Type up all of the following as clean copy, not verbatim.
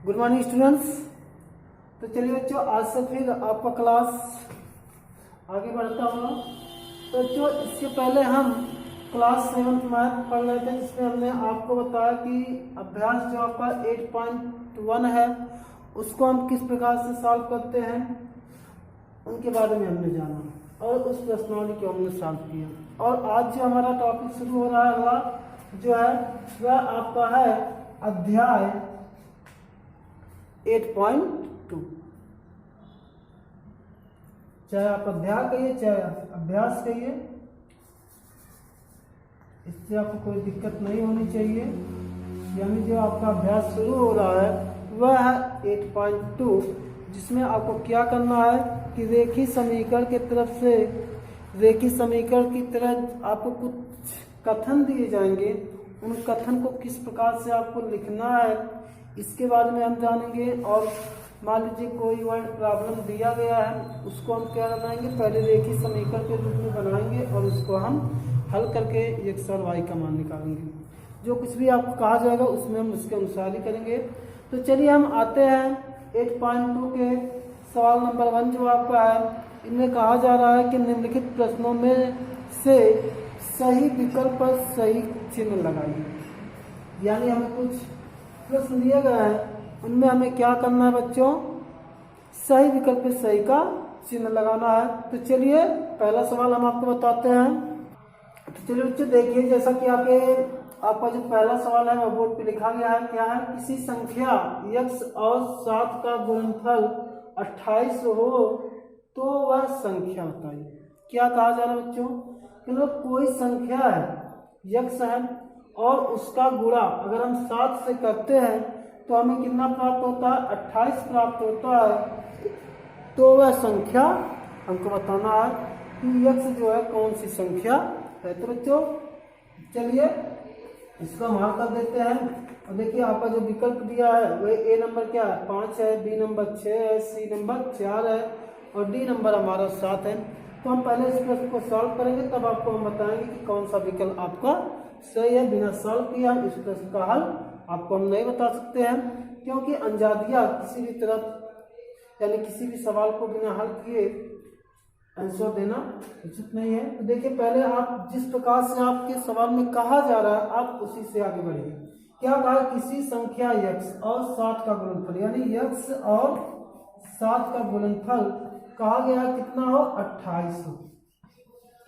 Good morning students. तो चलिए बच्चों, आज से फिर आपका क्लास आगे बढ़ता हुआ। तो बच्चों, इससे पहले हम क्लास 7th मैथ पढ़ रहे थे, जिसमें हमने आपको बताया कि अभ्यास जो आपका 8.1 है उसको हम किस प्रकार से सॉल्व करते हैं, उनके बारे में हमने जाना और उस प्रश्नावली को हमने सॉल्व किया। और आज जो हमारा टॉपिक शुरू हो रहा है, अगला जो है वह आपका है अध्याय 8.2। चाहे आप अध्याय कहिए चाहे अभ्यास कहिए, इससे आपको कोई दिक्कत नहीं होनी चाहिए। यानी जो आपका अभ्यास शुरू हो रहा है वह है 8.2, जिसमें आपको क्या करना है कि रेखीय समीकरण की तरफ से रेखीय समीकरण की तरह आपको कुछ कथन दिए जाएंगे। उन कथन को किस प्रकार से आपको लिखना है इसके बारे में हम जानेंगे। और मान लीजिए कोई वर्ड प्रॉब्लम दिया गया है, उसको हम क्या बनाएंगे, पहले रेखीय समीकरण के रूप में बनाएंगे और उसको हम हल करके x और y का मान निकालेंगे। जो कुछ भी आपको कहा जाएगा उसमें हम उसके अनुसार ही करेंगे। तो चलिए हम आते हैं 8.2 के सवाल नंबर 1 जो आपका है। इनमें कहा जा रहा है कि निम्नलिखित प्रश्नों में से सही विकल्प पर सही चिन्ह लगाइए। यानी हमें कुछ प्रश्न दिए गए हैं, उनमें हमें क्या करना है बच्चों, सही विकल्प पे सही का चिन्ह लगाना है। तो चलिए पहला सवाल हम आपको बताते हैं। तो चलिए बच्चों देखिए, जैसा कि आपका जो पहला सवाल है वो बोर्ड पे लिखा गया है। क्या है, किसी संख्या x और 7 का गुणनफल 28 हो तो वह संख्या बताइए। क्या कहा जा रहा है बच्चों कि मतलब कोई संख्या है x है और उसका गुणा अगर हम 7 से करते हैं तो हमें कितना प्राप्त होता है, 28 प्राप्त होता है। तो वह संख्या हमको बताना है कि x जो है कौन सी संख्या है। तो बच्चों चलिए इसको हम हल कर देते हैं। और देखिए आपका जो विकल्प दिया है वह ए नंबर क्या है, 5 है, बी नंबर 6 है, सी नंबर 4 है और डी नंबर हमारा 7 है। तो हम पहले इस प्रश्न को सॉल्व करेंगे, तब आपको हम बताएंगे कि कौन सा विकल्प आपका सही है। बिना सॉल्व किया इस प्रश्न का हल आपको हम नहीं बता सकते हैं, क्योंकि अंजादिया किसी भी तरफ यानी किसी भी सवाल को बिना हल किए आंसर देना उचित नहीं है। तो देखिए पहले आप जिस प्रकार से आपके सवाल में कहा जा रहा है आप उसी से आगे बढ़िए। क्या कहा, किसी संख्या x और 7 का गुणनफल, यानी x और 7 का गुणनफल कहा गया कितना हो, 28 हो।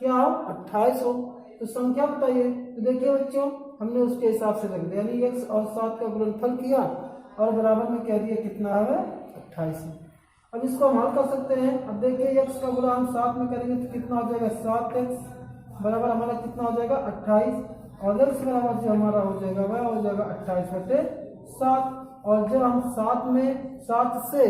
क्या हो, 28 हो। तो संख्या बताइए। तो देखिए बच्चों हमने उसके हिसाब से रख दिया, यानी x और 7 का गुणनफल किया और बराबर में कह दिया कितना है, 28 है। अब इसको हम हल कर सकते हैं। अब देखिए x का गुणा हम 7 में करेंगे तो कितना हो जाएगा, 7x बराबर हमारा कितना हो जाएगा, 28। और x बराबर जो हमारा हो जाएगा वह हो जाएगा 28/7। और जब हम 7 से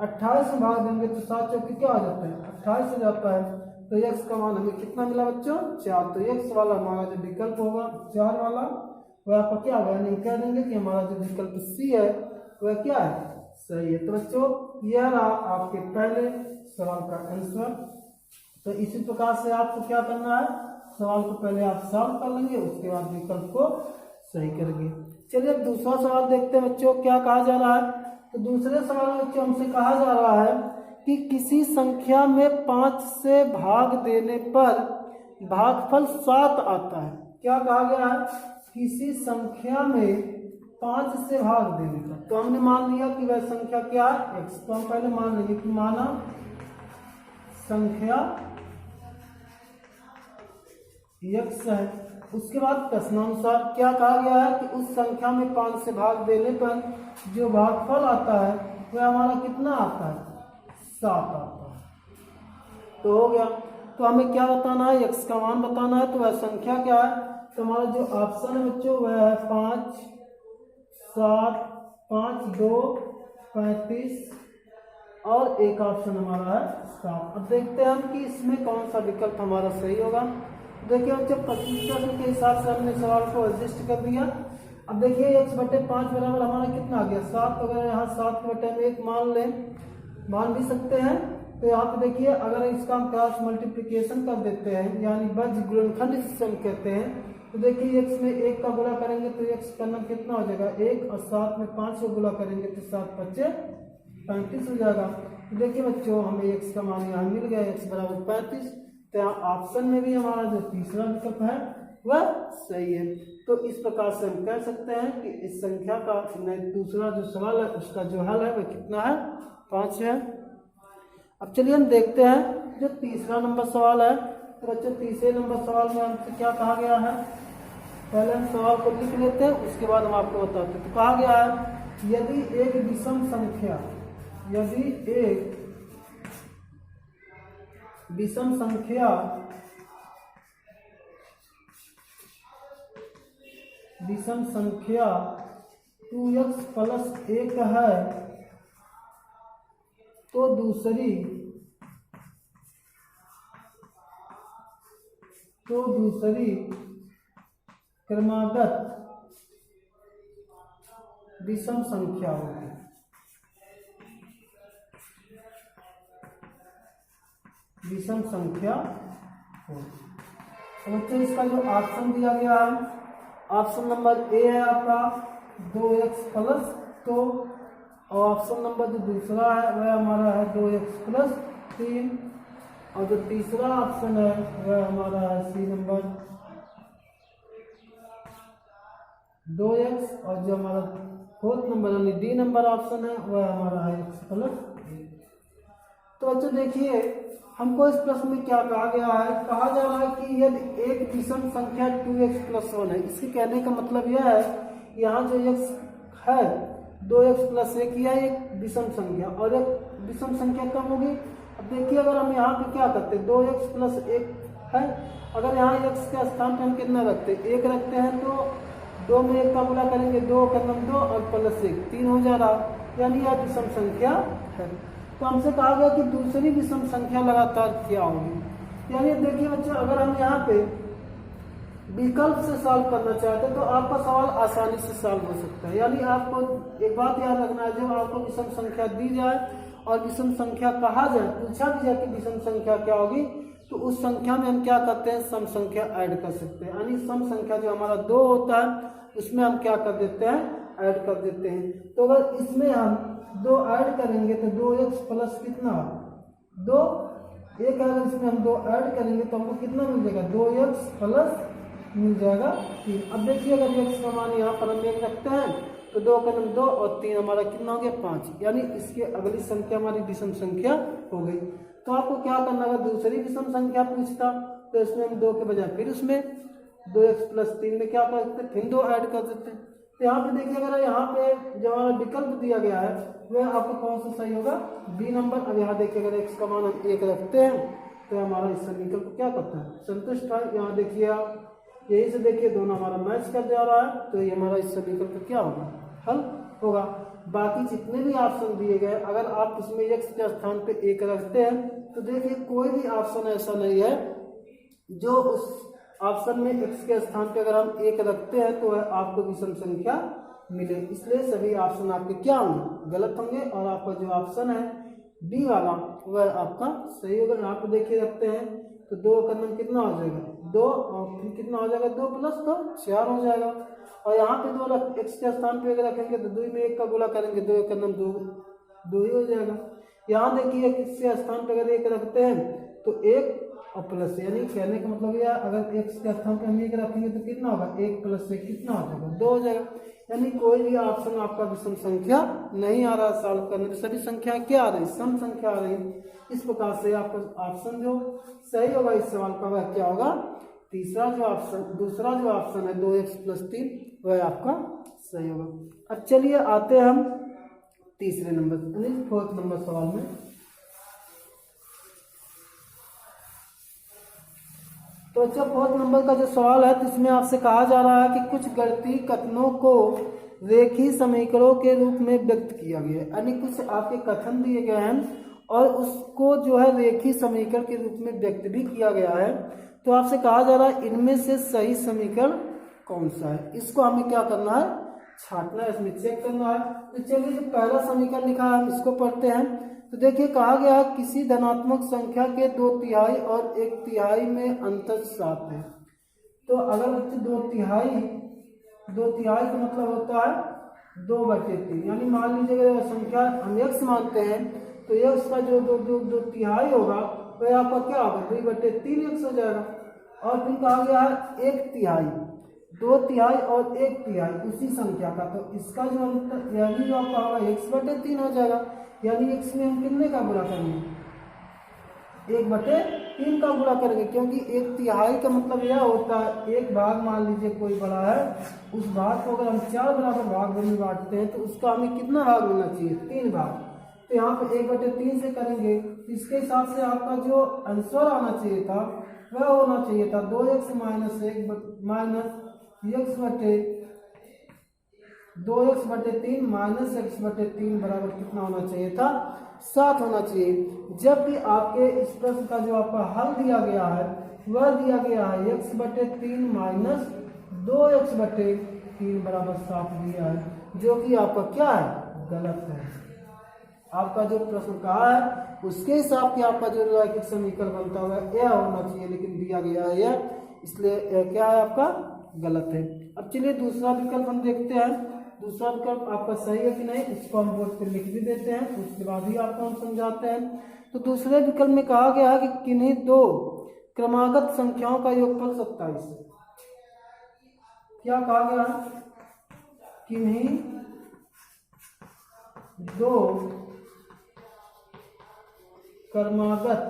28 में भाग देंगे तो 7 चौके क्या आ जाता है, 28 हो जाता है। तो x का मान हमें कितना मिला बच्चों, 4। तो x वाला हमारा जो विकल्प होगा 4 वाला वह आपका क्या होगा, यानी कह देंगे कि हमारा जो विकल्प सी है वह क्या है, सही है। तो बच्चों यह रहा आपके पहले सवाल का आंसर। तो इसी प्रकार से आपको क्या करना है, सवाल को पहले आप सॉल्व कर लेंगे, उसके बाद विकल्प को सही करेंगे। चलिए अब दूसरा सवाल देखते हैं बच्चों क्या कहा जा रहा है। तो दूसरे सवाल में बच्चों हमसे कहा जा रहा है कि किसी संख्या में 5 से भाग देने पर भागफल 7 आता है। क्या कहा गया है, किसी संख्या में 5 से भाग देने पर। तो हमने मान लिया कि वह संख्या क्या है, x। तो हम पहले मान लेंगे कि माना संख्या x है। उसके बाद प्रश्नानुसार क्या कहा गया है कि उस संख्या में 5 से भाग देने पर जो भागफल आता है वह हमारा कितना आता है, 7 आता है। तो हो गया। तो हमें क्या बताना है, x का मान बताना है। तो वह संख्या क्या है, तो हमारा जो ऑप्शन है बच्चों वह है 5, 7, 5, 2, 35 और एक ऑप्शन हमारा है 7। अब देखते हैं हम कि इसमें कौन सा विकल्प हमारा सही होगा। देखिए जब प्रश्न के हिसाब से हमने सवाल को एडजस्ट कर दिया। अब देखिए x/5 बराबर हमारा कितना आ गया, 7। तो अगर यहाँ 7/1 मान लें, मान भी सकते हैं। तो यहाँ पे देखिए अगर इसका हम क्रॉस मल्टीप्लिकेशन कर देते हैं, यानी बज गुणनखंड जिसे हम कहते हैं, तो देखिए x में 1 का गुणा करेंगे तो x का नंबर कितना हो जाएगा 1, और 7 में 5 को गुणा करेंगे तो 7 5 35 हो जाएगा। तो देखिए बच्चों हमें x का मान यहाँ मिल गया, x बराबर 35। तो यहाँ ऑप्शन में भी हमारा जो तीसरा विकल्प है वह सही है। तो इस प्रकार से हम कह सकते हैं कि इस संख्या का दूसरा जो सवाल है उसका जो हल है वह कितना है 5 है। अब चलिए हम देखते हैं जो तीसरा नंबर सवाल है। तो बच्चों तीसरे नंबर सवाल में हमसे क्या कहा गया है, पहले हम सवाल को लिख लेते हैं उसके बाद हम आपको बताते हैं। तो कहा गया है यदि एक विषम संख्या विषम संख्या 2x + 1 है तो दूसरी क्रमागत विषम संख्या होगी। तो बच्चों इसका जो ऑप्शन दिया गया है, ऑप्शन नंबर ए है आपका 2x + 2, और ऑप्शन नंबर जो दूसरा है वह हमारा है 2x + 3, और जो तीसरा ऑप्शन है वह हमारा है सी नंबर 2x, और जो हमारा फोर्थ नंबर यानी डी नंबर ऑप्शन है वह हमारा है x + 1। तो बच्चों देखिए हमको इस प्रश्न में क्या कहा गया है, कहा जा रहा है कि यदि एक विषम संख्या 2x + 1 है। इसके कहने का मतलब यह है यहाँ जो x है 2x + 1 यह एक विषम संख्या, और एक विषम संख्या कम होगी। अब देखिए अगर हम यहाँ पे क्या करते हैं 2x + 1 है, अगर यहाँ x के स्थान पर हम कितना रखते हैं 1 रखते हैं तो 2 में 1 का गुणा करेंगे 2 का नम 2 और +1 3 हो जा रहा, यानी यह विषम संख्या है। तो हमसे कहा गया कि दूसरी विषम संख्या लगातार क्या होगी। यानी देखिए बच्चों अगर हम यहाँ पे विकल्प से सॉल्व करना चाहते हैं तो आपका सवाल आसानी से सॉल्व हो सकता है। यानी आपको एक बात याद रखना है, जब आपको विषम संख्या दी जाए और विषम संख्या कहा जाए, पूछा भी जाए कि विषम संख्या क्या होगी, तो उस संख्या में हम क्या करते हैं सम संख्या ऐड कर सकते हैं। यानी सम संख्या जो हमारा 2 होता है उसमें हम क्या कर देते हैं ऐड कर देते हैं। तो अगर इसमें हम 2 ऐड करेंगे तो 2x + कितना 2, एक अगर इसमें हम 2 ऐड करेंगे तो हमको कितना मिल जाएगा 2x + मिल जाएगा 3। अब देखिए अगर x का मान यहाँ पर हम 1 रखते हैं तो 2 का नम 2 और 3 हमारा कितना हो गया 5, यानी इसके अगली संख्या हमारी विषम संख्या हो गई। तो आपको क्या करना होगा, दूसरी विषम संख्या पूछता तो इसमें हम 2 के बजाय फिर उसमें 2x + 3 में क्या कर सकते फिर 2 ऐड कर देते हैं। तो यहाँ पे देखिए अगर यहाँ पे जो हमारा विकल्प दिया गया है वह आपको कौन सा सही होगा बी नंबर। अब यहाँ देखिए अगर x का मान हम 1 रखते हैं तो हमारा इस समीकरण को क्या करता है संतुष्ट है। यहाँ देखिए आप यही से देखिए दोनों हमारा मैच कर जा रहा है, तो ये हमारा इस समीकरण का क्या होगा हल होगा। बाकी जितने भी ऑप्शन दिए गए अगर आप इसमें x के स्थान पे 1 रखते हैं तो देखिए कोई भी ऑप्शन ऐसा नहीं है जो उस ऑप्शन में x के स्थान पे अगर हम 1 रखते हैं तो आपको विषम संख्या मिले, इसलिए सभी ऑप्शन आपके क्या होंगे गलत होंगे, और आपका जो ऑप्शन है डी वाला वह आपका सही होगा। यहाँ पे देखिए रखते हैं तो 2 का नम कितना हो जाएगा 2, और फिर कितना हो जाएगा 2 + 2 4 हो जाएगा, और यहाँ पे 2 x के स्थान पे अगर रखेंगे तो 2 में 1 का गुणा करेंगे 2 का नम 2 ही हो जाएगा। यहाँ देखिए x के स्थान पे अगर 1 रखते हैं तो 1 और प्लस, यानी कहने का मतलब यह अगर x के स्थान पे हम 1 रखेंगे तो कितना होगा 1 + 1 कितना हो जाएगा 2 हो जाएगा। यानी कोई भी ऑप्शन आपका विषम संख्या नहीं आ रहा सॉल्व करने में, सभी संख्या क्या आ रही सम संख्या आ रही। इस प्रकार से आपका ऑप्शन जो सही होगा इस सवाल का वह क्या होगा दूसरा जो ऑप्शन है 2x + 3 वह आपका सही होगा। अब चलिए आते हैं हम तीसरे नंबर यानी फोर्थ नंबर सवाल में। तो अच्छा फोर्थ नंबर का जो सवाल है तो इसमें आपसे कहा जा रहा है कि कुछ गणितीय कथनों को रेखीय समीकरणों के रूप में व्यक्त किया गया है। यानी कुछ आपके कथन दिए गए हैं और उसको जो है रेखीय समीकरण के रूप में व्यक्त भी किया गया है। तो आपसे कहा जा रहा है इनमें से सही समीकरण कौन सा है, इसको हमें क्या करना है छांटना है, इसमें चेक करना है। तो चलिए जो पहला समीकरण लिखा है हम इसको पढ़ते हैं। तो देखिए कहा गया किसी धनात्मक संख्या के 2/3 और 1/3 में अंतर 7 है। तो अगर बच्चे 2/3 का मतलब होता है 2/3, यानी मान लीजिए अगर संख्या हम x मानते हैं तो x का जो 2/3 होगा वह आपका क्या होगा 2/3 x हो जाएगा। और फिर कहा गया है 1/3, 2/3 और 1/3 उसी संख्या का, तो इसका जो अंतर यानी जो आपका होगा x/3 हो जाएगा। यानी x में हम कितने का गुणा करेंगे 1/3 का गुणा करेंगे, क्योंकि 1/3 का मतलब यह होता है एक भाग मान लीजिए कोई बड़ा है, उस भाग को अगर हम 4 बराबर भाग में बांटते हैं तो उसका हमें कितना भाग मिलना चाहिए 3 भाग। तो यहाँ पे 1/3 से करेंगे, इसके हिसाब से आपका जो आंसर आना चाहिए था वह होना चाहिए था 2x - 2x/3 x/3 बराबर कितना होना चाहिए था 7 होना चाहिए। जबकि आपके इस प्रश्न का जो आपका हल दिया गया है वह दिया गया है x/3 - 2x/3 बराबर 7 दिया है, जो कि आपका क्या है गलत है। आपका जो प्रश्न कहा है उसके हिसाब से आपका जो रैखिक समीकरण बनता हुआ यह होना चाहिए, लेकिन दिया गया है यह, इसलिए क्या है आपका गलत है। अब चलिए दूसरा विकल्प हम देखते हैं। दूसरा विकल्प आपका सही है कि नहीं इसको हम बोर्ड पर लिख भी देते हैं, उसके बाद ही आपको हम समझाते हैं। तो दूसरे विकल्प में कहा गया है कि किन्हीं दो क्रमागत संख्याओं का योगफल 27 है। क्या कहा गया है किन्हीं दो क्रमागत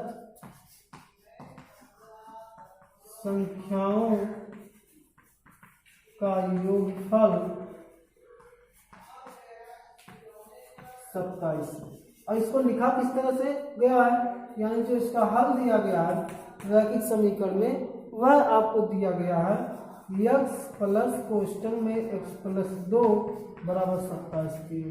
संख्याओं का योगफल 27 और इसको लिखा किस तरह से गया है, यानी जो इसका हल दिया गया है रैखिक समीकरण में वह आपको दिया गया है x प्लस कोष्टक में x+2 बराबर 27 की।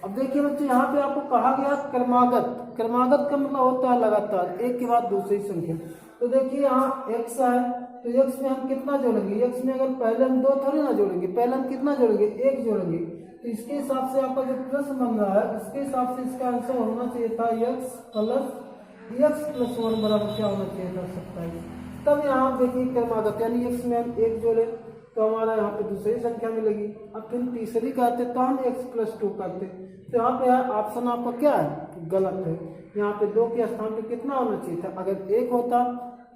अब देखिए बच्चे यहाँ पे आपको कहा गया क्रमागत, क्रमागत का मतलब होता है लगातार एक के बाद दूसरी संख्या। तो देखिए यहाँ x है तो x में हम कितना जोड़ेंगे, x में अगर पहले हम 2 थोड़ी ना जोड़ेंगे, पहले हम कितना जोड़ेंगे 1 जोड़ेंगे। तो इसके हिसाब से आपका जो प्रश्न बन रहा है उसके हिसाब से इसका आंसर होना चाहिए था x+1 बराबर क्या होना चाहिए था 27। तब यहाँ देखिए क्रमागत यानी x में हम 1 जोड़े तो हमारा यहाँ पे दूसरी संख्या मिलेगी। अब फिर तीसरी करते तो हम x+2 करते, तो यहाँ पे ऑप्शन आपका क्या है गलत है। यहाँ पे 2 के स्थान पे कितना होना चाहिए था, अगर 1 होता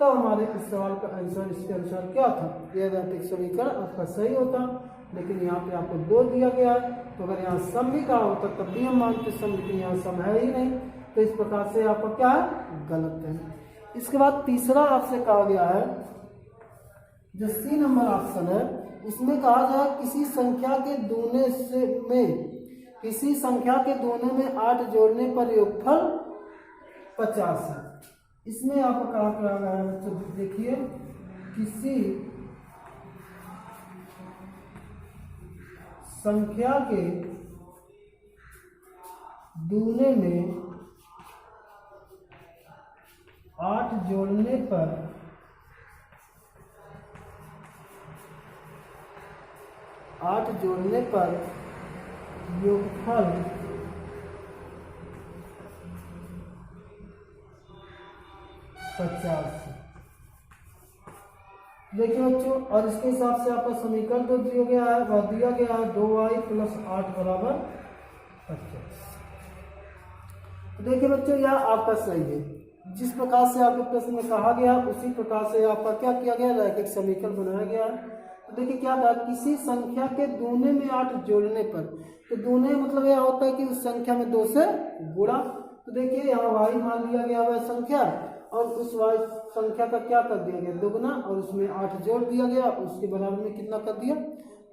तो हमारे इस सवाल का आंसर इसके अनुसार क्या था, यह रैखिक समीकरण आपका सही होता। लेकिन यहाँ पे आपको 2 दिया गया है, तो अगर यहाँ सम भी कहा होता तब भी हम मानते सम, लेकिन यहाँ सम है ही नहीं, तो इस प्रकार से आपका क्या है गलत है। इसके बाद तीसरा आपसे कहा गया है जो C नंबर ऑप्शन है, इसमें कहा जाए किसी संख्या के दूने में 8 जोड़ने पर योगफल 50 है। इसमें आपको कहा गया है बच्चों देखिए किसी संख्या के दूने में 8 जोड़ने पर योगफल 50। देखिए बच्चों, और इसके हिसाब से आपका समीकरण जो दिया गया है वह दिया गया है 2y + 8 बराबर 25। देखिए बच्चों यह आपका सही है, जिस प्रकार से आपके प्रश्न में कहा गया उसी प्रकार से आपका क्या किया गया रैखिक समीकरण बनाया गया है। तो देखिए क्या था किसी संख्या के दूने में 8 जोड़ने पर, तो दूने मतलब यह होता है कि उस संख्या में 2 से गुणा। तो देखिए यहाँ y मान लिया गया वह संख्या और उस y संख्या का क्या कर दिया गया दुगना और उसमें 8 जोड़ दिया गया, उसके बराबर में कितना कर दिया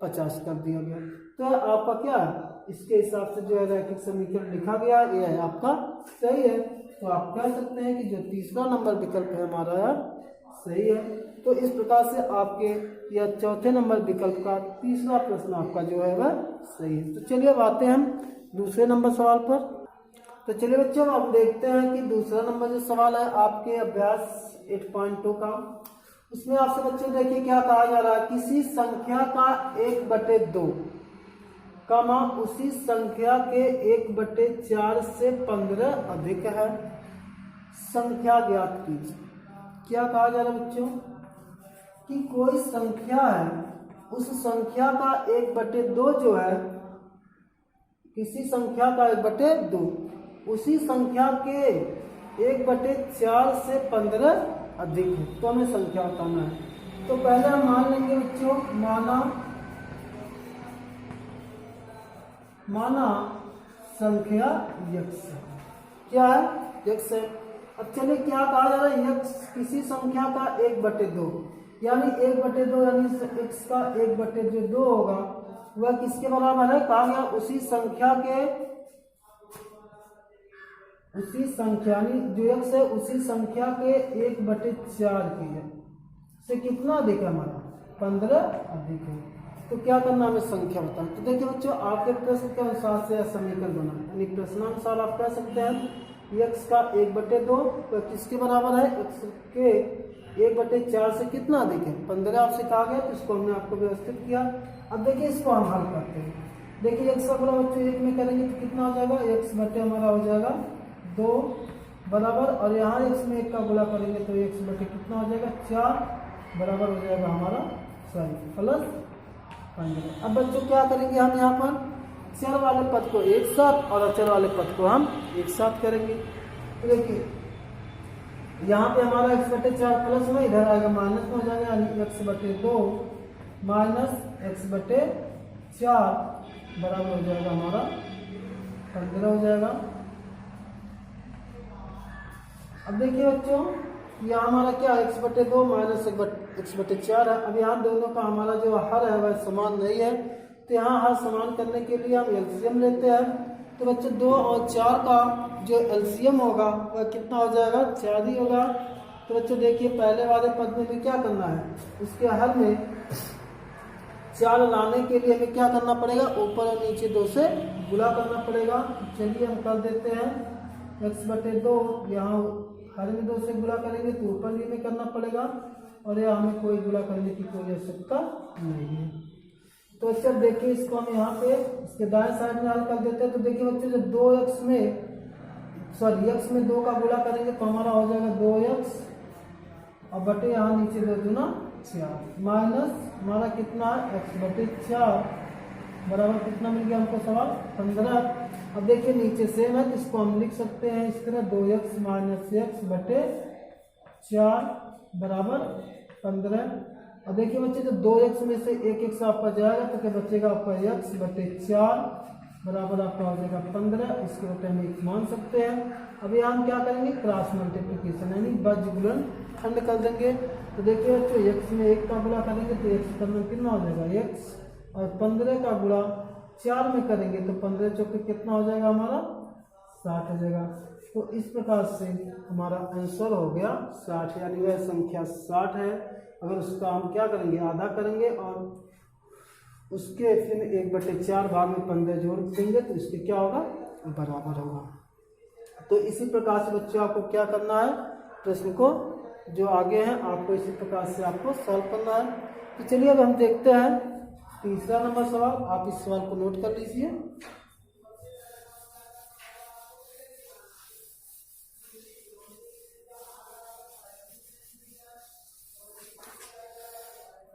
50 कर दिया गया। तो आपका क्या है इसके हिसाब से जो है रैखिक समीकरण लिखा गया यह है आपका सही है। तो आप कह सकते हैं कि जो तीसरा नंबर विकल्प है हमारा सही है। तो इस प्रकार से आपके यह चौथे नंबर विकल्प का तीसरा प्रश्न आपका जो है वह सही है। तो चलिए अब आते हैं हम दूसरे नंबर सवाल पर। तो चलिए बच्चों अब देखते हैं कि दूसरा नंबर जो सवाल है आपके अभ्यास 8.2 का, उसमें आपसे बच्चों देखिए क्या कहा जा रहा है किसी संख्या का 1/2 कमा उसी संख्या के 1/4 से 15 अधिक है, संख्या ज्ञात कीजिए। क्या कहा जा रहा है बच्चों कि कोई संख्या है, उस संख्या का 1/2 जो है, किसी संख्या का 1/2 उसी संख्या के 1/4 से 15 अधिक है, तो हमें संख्या बताना है। तो पहले हम मान लेंगे बच्चों, माना संख्या x है, क्या है, x है। अब चलिए क्या कहा जा रहा है, x किसी संख्या का 1/2 यानी 1/2 यानी x का 1/2 होगा, वह किसके बराबर है, कहा गया उसी संख्या यानी जो x है उसी संख्या के 1/4 की है, से कितना अधिक है हमारा, 15 अधिक है। तो क्या करना, हमें संख्या बताना। तो देखिए बच्चों, आपके प्रश्न के अनुसार से समीकरण बनाए, यानी प्रश्नानुसार आप कह सकते हैं x का 1/2 तो किसके बराबर है, x के 1/4 से कितना अधिक है, 15 आपसे कहा गया, तो इसको हमने आपको व्यवस्थित किया। अब देखिए इसको हम हल करते हैं। देखिए x का गुणा बच्चों 1 में करेंगे तो कितना हो जाएगा, x बटे हमारा हो जाएगा 2 बराबर, और यहाँ x में 1 का गुणा करेंगे तो x बटे कितना हो जाएगा 4 बराबर हो जाएगा हमारा प्लस 15। अब बच्चों क्या करेंगे, हम यहाँ पर चर वाले पद को एक साथ और अचर वाले पद को हम एक साथ करेंगे। तो देखिए यहाँ पे हमारा x/4 प्लस में इधर आएगा माइनस में हो जाएगा, यानी x/2 माइनस x/4 बराबर हो जाएगा हमारा 15 हो जाएगा। अब देखिए बच्चों, यहाँ हमारा क्या x/2 माइनस x/4 है। अब यहाँ दोनों का हमारा जो हर है वह समान नहीं है, तो यहाँ हर समान करने के लिए हम एलसीएम लेते हैं। तो बच्चों 2 और 4 का जो एलसीएम होगा वह कितना हो जाएगा, 4 ही होगा। तो बच्चों देखिए पहले वाले पद में भी क्या करना है, उसके हर में 4 लाने के लिए हमें क्या करना पड़ेगा, ऊपर और नीचे 2 से गुणा करना पड़ेगा। चलिए हम कर देते हैं, x/2 यहाँ हर में 2 से गुणा करेंगे तो ऊपर भी में करना पड़ेगा, और यहाँ हमें कोई गुणा करने की कोई आवश्यकता नहीं है। तो अच्छा देखिए इसको हम यहाँ पे इसके दाएं साइड में हल कर देते हैं। तो देखिए बच्चों जब 2x में 2 का गुणा करेंगे तो हमारा हो जाएगा 2x और बटे यहाँ नीचे 2 दूना 4 माइनस हमारा कितना है x/4 बराबर कितना मिल गया हमको सवाल 15। अब देखिए नीचे सेम है, इसको हम लिख सकते हैं इस तरह 2x माइनस x/4 बराबर 15। अब देखिए बच्चे जब 2x में से 1 आपका जाएगा तो क्या बचेगा आपका x/4 बराबर आपका हो जाएगा 15। इसके बटे हम 1 मान सकते हैं। अभी हम क्या करेंगे, क्रॉस मल्टीप्लिकेशन यानी बज गुणन खंड कर देंगे। तो देखिए बच्चों x में 1 का गुणा करेंगे तो x करना कितना हो जाएगा x, और 15 का गुणा 4 में करेंगे तो 15 चौके कितना हो जाएगा हमारा 60 हो जाएगा। तो इस प्रकार से हमारा आंसर हो गया 60, यानी वह संख्या 60 है। अगर उसका हम क्या करेंगे, आधा करेंगे और उसके फिर 1/4 भाग में 15 जोड़ देंगे तो इसके क्या होगा, बराबर होगा। तो इसी प्रकार से बच्चों आपको क्या करना है, प्रश्न को जो आगे हैं आपको इसी प्रकार से आपको सॉल्व करना है। तो चलिए अब हम देखते हैं तीसरा नंबर सवाल। आप इस सवाल को नोट कर लीजिए।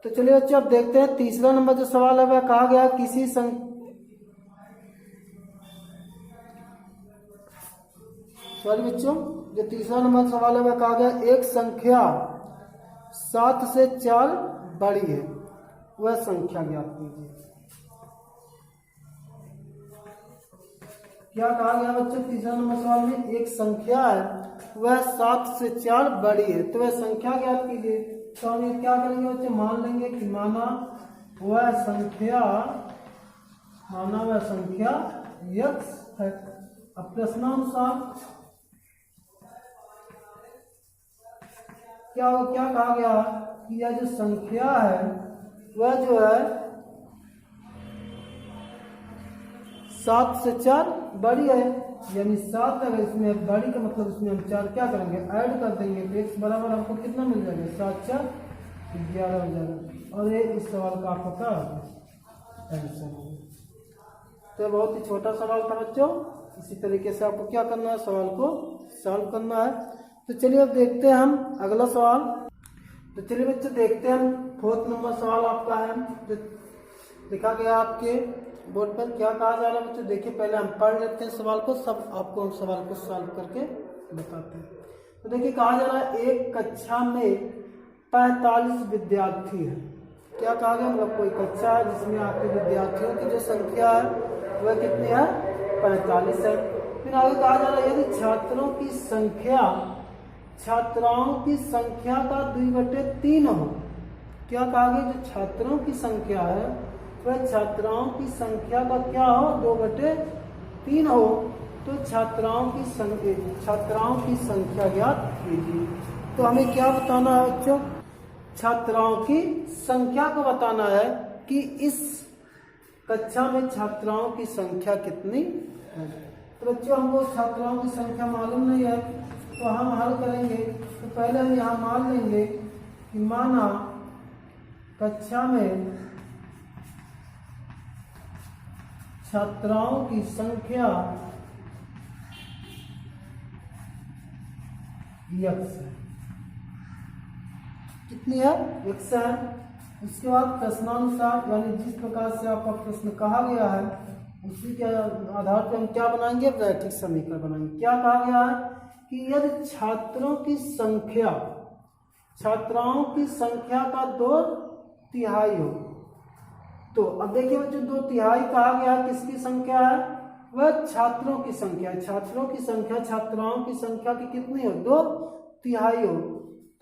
तो चलिए बच्चों अब देखते हैं तीसरा नंबर जो सवाल है वह कहा गया किसी बच्चों जो तीसरा नंबर सवाल है वह कहा गया एक संख्या 7 से 4 बड़ी है, वह संख्या ज्ञात कीजिए। क्या कहा गया बच्चों तीसरा नंबर सवाल में, एक संख्या है वह 7 से 4 बड़ी है तो वह संख्या ज्ञात कीजिए। तो हम ये क्या करेंगे बच्चे, मान लेंगे कि माना वह संख्या x है। अब प्रश्नानुसार क्या कहा गया कि यह जो संख्या है वह जो है 7 से 4 बड़ी है, यानी 7 अगर इसमें बड़ी का मतलब इसमें हम 4 क्या करेंगे, ऐड कर देंगे तो x बराबर हमको कितना मिल जाएगा, 7 4 11 हो जाएगा। और ये इस सवाल का आपका क्या होगा, आंसर होगा। तो बहुत ही छोटा सवाल था बच्चों, इसी तरीके से आपको क्या करना है, सवाल को सॉल्व करना है। तो चलिए अब देखते हैं हम अगला सवाल। तो चलिए बच्चों देखते हैं हम 4 नंबर सवाल आपका है जो लिखा गया आपके बोर्ड पर। क्या कहा जा रहा है बच्चों, देखिए पहले हम पढ़ लेते हैं सवाल को, सब आपको हम सवाल को सॉल्व करके बताते हैं। तो देखिए कहा जा रहा है एक कक्षा में 45 विद्यार्थी है। क्या कहा गया, मतलब कोई कक्षा है जिसमें आपके विद्यार्थियों की जो संख्या है वह कितनी है, 45 है। फिर आगे कहा जा रहा है यदि छात्राओं की संख्या का 2/3 हो। क्या कहा गया, जो छात्रों की संख्या है वह छात्राओं की संख्या का क्या हो, 2/3 हो। तो छात्राओं की संख्या ज्ञात कीजिए। तो हमें क्या बताना है बच्चों, छात्राओं की संख्या को बताना है कि इस कक्षा में छात्राओं की संख्या कितनी है। तो बच्चों हमको छात्राओं की संख्या मालूम नहीं है, तो हम हल करेंगे। तो पहले हम यहाँ मान लेंगे कि माना कक्षा में छात्राओं की संख्या x है। कितनी है, x है। उसके बाद प्रश्नानुसार यानी जिस प्रकार से आपका प्रश्न कहा गया है उसी के आधार पर हम क्या बनाएंगे, रैखिक समीकरण बनाएंगे। क्या कहा गया है कि यदि छात्राओं की संख्या का 2/3 हो। तो अब देखिए बच्चों 2/3 कहा गया किसकी संख्या है, वह छात्रों की संख्या है। छात्राओं की संख्या की कितनी हो, 2/3 हो।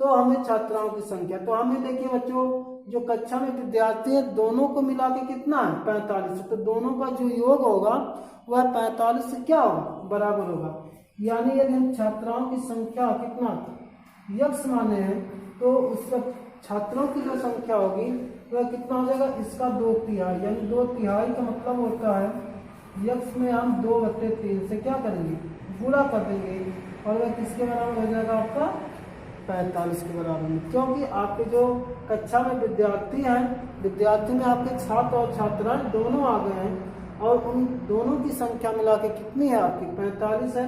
तो हमें छात्राओं की संख्या, तो हमें देखिए बच्चों जो कक्षा में विद्यार्थी है दोनों को मिला के कितना है, 45। तो दोनों का जो योग होगा वह 45 से क्या होगा, बराबर होगा। यानी यदि हम छात्राओं की संख्या कितना x माने हैं तो उसका छात्रों की जो संख्या होगी वह कितना हो जाएगा, इसका 2/3। यानी 2/3 का मतलब होता है x में हम 2/3 से क्या करेंगे, गुणा कर देंगे और वह किसके बराबर हो जाएगा, आपका 45 के बराबर में। क्योंकि आपके जो कक्षा में विद्यार्थी में आपके छात्र और छात्राएं दोनों आ गए हैं और उन दोनों की संख्या मिला के कितनी है, आपकी 45 है।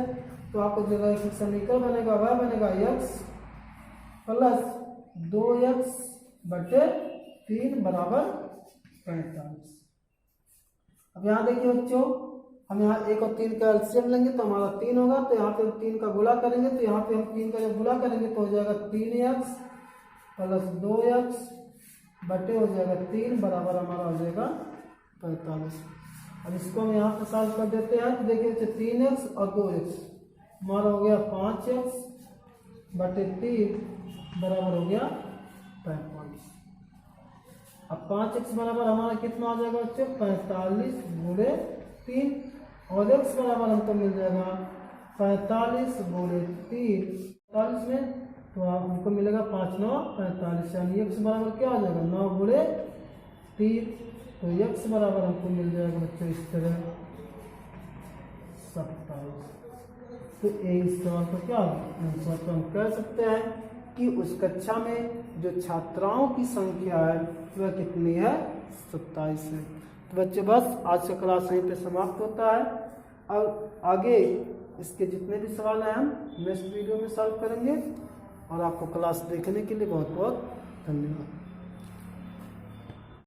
तो आपको जो रैखिक समीकरण बनेगा वह बनेगा x + 2x/3 बराबर 45। अब यहाँ देखिए बच्चों हम यहाँ 1 और 3 का एलसीएम लेंगे तो हमारा 3 होगा। तो यहाँ पे हम 3 का गुणा करेंगे तो यहाँ पे हम 3 का जब गुणा करेंगे तो हो जाएगा 3x + 2x बटे हो जाएगा 3 बराबर हमारा हो जाएगा 45। अब इसको हम यहाँ पर सॉल्व कर देते हैं। तो देखिए 3x और 2x हमारा हो गया 5x बटे 3 बराबर हो गया 45। अब 5x बराबर हमारा कितना आ जाएगा बच्चों, 45 × 3 और x बराबर हमको मिल जाएगा 45 × 3 45 में, तो हमको मिलेगा 5 × 9 45। यानी x बराबर क्या आ जाएगा, 9 × 3। तो x बराबर हमको मिल जाएगा बच्चों इस तरह 27। तो इस सवाल का क्या आंसर, तो हम कह सकते हैं कि उस कक्षा में जो छात्राओं की संख्या है वह कितनी है, 27 है। तो बच्चे बस आज का क्लास यहीं पे समाप्त होता है। अब आगे इसके जितने भी सवाल हैं हम नेक्स्ट वीडियो में सॉल्व करेंगे। और आपको क्लास देखने के लिए बहुत बहुत धन्यवाद।